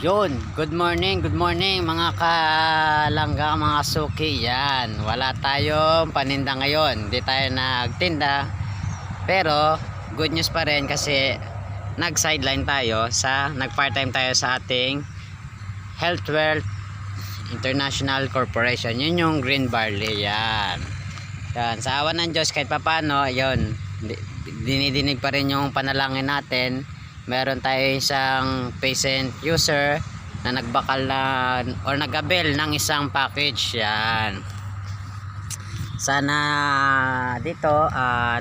Yun, good morning mga kalangga, mga suki. Yan, wala tayong paninda ngayon, hindi tayo nagtinda, pero good news pa rin kasi nag sideline tayo nag part time tayo sa ating Health Wealth International Corporation. Yun yung green barley. Yan, sa awa ng Diyos kahit papano, yun, dinidinig pa rin yung panalangin natin. Meron tayo isang patient user na nagbakal na or nag-avail ng isang package. Yan, sana dito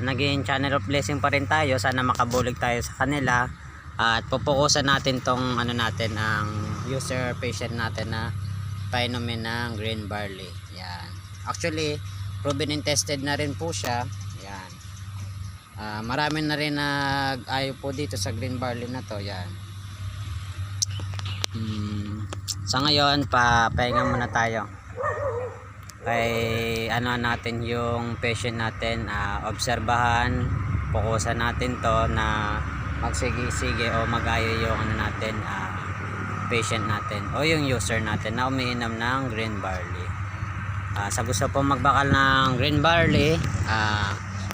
naging channel of blessing pa rin tayo. Sana makabulig tayo sa kanila at pupukusan natin tong ang user patient natin na painumin ng green barley. Yan, actually proven and tested na rin po siya. Yan, marami na rin nag-ayo po dito sa green barley na to. Yan, sa ngayon papahinga muna tayo kay natin yung patient natin, obserbahan, pukusan natin to na magsige-sige o mag-ayo yung natin, patient natin o yung user natin na umiinom ng green barley. Sa gusto po magbakal ng green barley,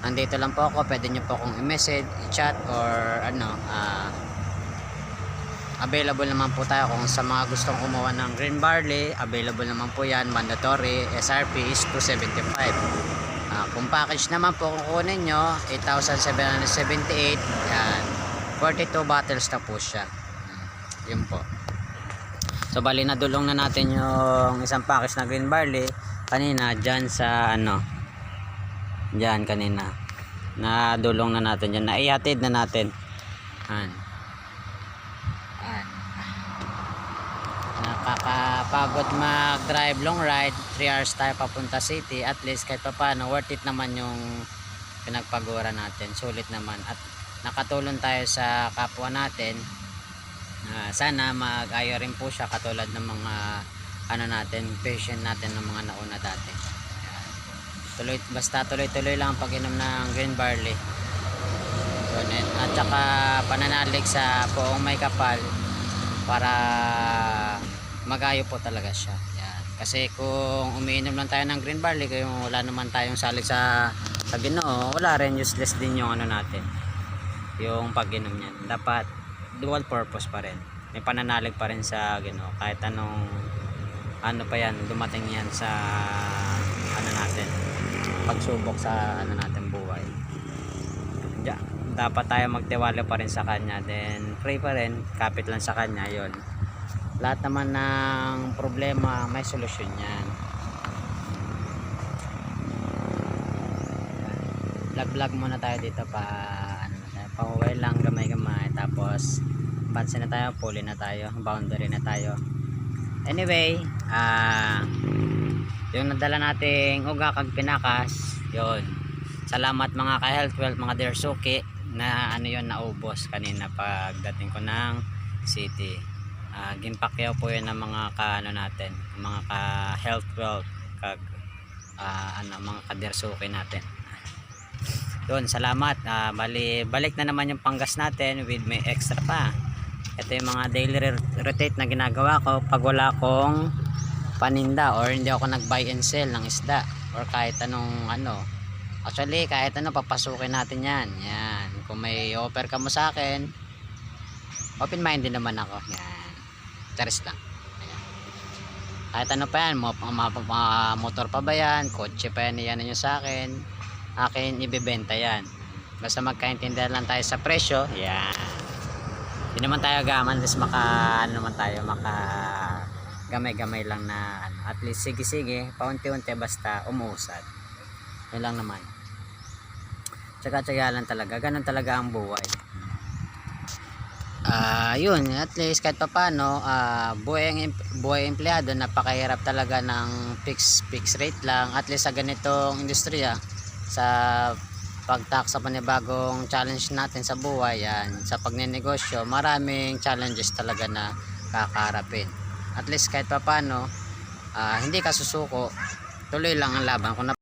andito lang po ako. Pwede nyo po akong i-message, i-chat, or available naman po tayo. Kung sa mga gustong kumuha ng green barley, available naman po yan. Mandatory SRP is 275. Kung package naman po kukunin nyo, 8,778. Yan, 42 bottles na po siya. Yun po. So bali nadulong na natin yung isang package na green barley kanina dyan sa dyan kanina. Nadulong na natin dyan, naihatid na natin. Nakakapagod mag drive long ride, 3 hours tayo papunta city. At least kahit pa paano worth it naman yung pinagpagura natin, sulit naman, at nakatulong tayo sa kapwa natin. Sana mag-ayo rin po siya katulad ng mga natin, patient natin ng mga nauna dati. Basta tuloy-tuloy lang ang pag-inom ng green barley. At saka pananalig sa poong may kapal para mag-ayo po talaga siya. Yan. Kasi kung umiinom lang tayo ng green barley, kung wala naman tayong salig sa Ginoo, wala rin, useless din yung natin, yung pag-inom niyan. Dapat dual purpose pa rin, may pananalig pa rin sa Ginoo kahit anong pa yan dumating yan sa natin, pagsubok sa natin buhay. Dapat tayo magtiwala pa rin sa Kanya, then pray pa rin, kapit lang sa Kanya. Yon, lahat naman ng problema may solusyon yan. Vlog muna tayo dito pa-uwi lang gamay-gamay, tapos pansin na tayo, puli na tayo, boundary na tayo. Anyway, yung nadala nating uga kag pinakas, yon, salamat mga ka-health wealth, mga dear suki, na yon naubos kanina pagdating ko ng city. Gimpakyaw po yun ng mga natin, mga ka-health wealth kag mga ka-dear suki natin. Yun, salamat. Balik na naman yung panggas natin with may extra pa. Ito yung mga daily rotate na ginagawa ko pag wala akong paninda or hindi ako nag buy and sell ng isda or kahit anong actually kahit papasukin natin yan. Kung may offer ka mo sa akin, open minded naman ako. Yan, interest lang. Ayan. Kahit pa yan, motor pa ba yan, kotse pa yan, yan nyo sa akin ibebenta yan, basta magkaintindihan lang tayo sa presyo. Yan, hindi naman tayo gaman, at least naman tayo gamay-gamay lang na at least sige paunti-unti, basta umuusad. Yun lang naman, tsaga-tsaga lang talaga, ganun talaga ang buhay. Yun, at least kahit papano, buhay empleyado, napakahirap talaga ng fixed rate lang. At least sa ganitong industriya, sa pagtak sa panibagong challenge natin sa buhay, yan, sa pagnenegosyo, maraming challenges talaga na kakaharapin. At least kahit papano, hindi ka susuko, tuloy lang ang laban. Kung